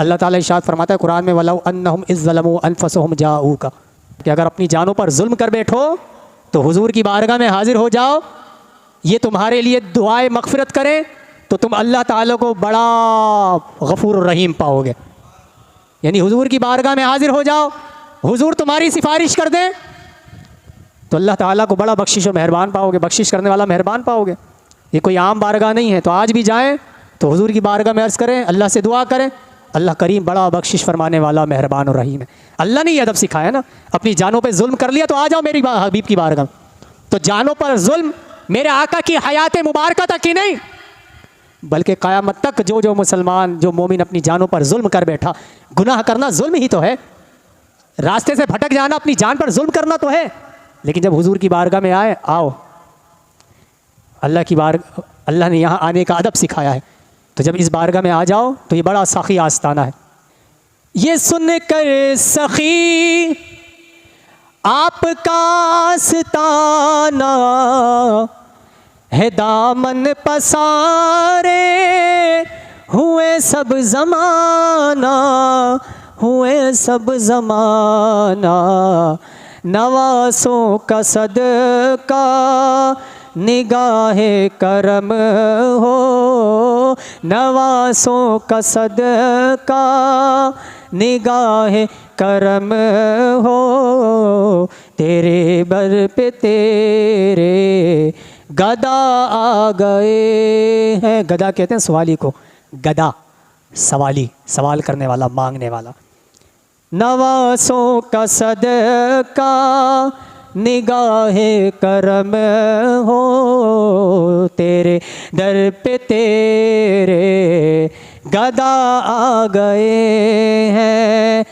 अल्लाह ताला इरशाद फरमाता है कुरान में, वलौ अन्नहुम इज़्ज़लमू अनफुसहुम जाऊका, कि अगर अपनी जानों पर जुल्म कर बैठो तो हुजूर की बारगाह में हाजिर हो जाओ, ये तुम्हारे लिए दुआए मगफिरत करें तो तुम अल्लाह ताला को बड़ा गफूर रहीम पाओगे। यानी हुजूर की बारगाह में हाजिर हो जाओ, हुजूर तुम्हारी सिफारिश कर दें तो अल्लाह ताला को बड़ा बख्शिश और मेहरबान पाओगे, बख्शिश करने वाला मेहरबान पाओगे। ये कोई आम बारगाह नहीं है। तो आज भी जाएं तो हुजूर की बारगाह में अर्ज़ करें, अल्लाह से दुआ करें, अल्लाह करीम बड़ा बख्शिश फरमाने वाला मेहरबान और रहीम है। अल्लाह ने ये अदब सिखाया ना, अपनी जानों पे जुल्म कर लिया तो आ जाओ मेरी हबीब की बारगाह। तो जानों पर जुल्म मेरे आका की हयात मुबारक तक ही नहीं, बल्कि क़यामत तक जो जो मुसलमान, जो मोमिन अपनी जानों पर जुल्म कर बैठा, गुनाह करना जुल्म ही तो है, रास्ते से भटक जाना अपनी जान पर जुल्म करना तो है। लेकिन जब हुजूर की बारगाह में आए, आओ अल्लाह ने यहाँ आने का अदब सिखाया है। तो जब इस बारगाह में आ जाओ तो ये बड़ा सखी आस्ताना है। ये सुन कर सखी आपका आस्ताना है दामन पसारे हुए सब ज़माना, हुए सब ज़माना, नवासों का सदका निगाहे करम हो, नवासों का सदका निगाहे करम हो, तेरे बल पे तेरे गदा आ गए हैं। गदा कहते हैं सवाली को, गदा सवाली, सवाल करने वाला, मांगने वाला। नवासों का सदका निगाहे करम हो, तेरे दर पे तेरे गदा आ गए हैं।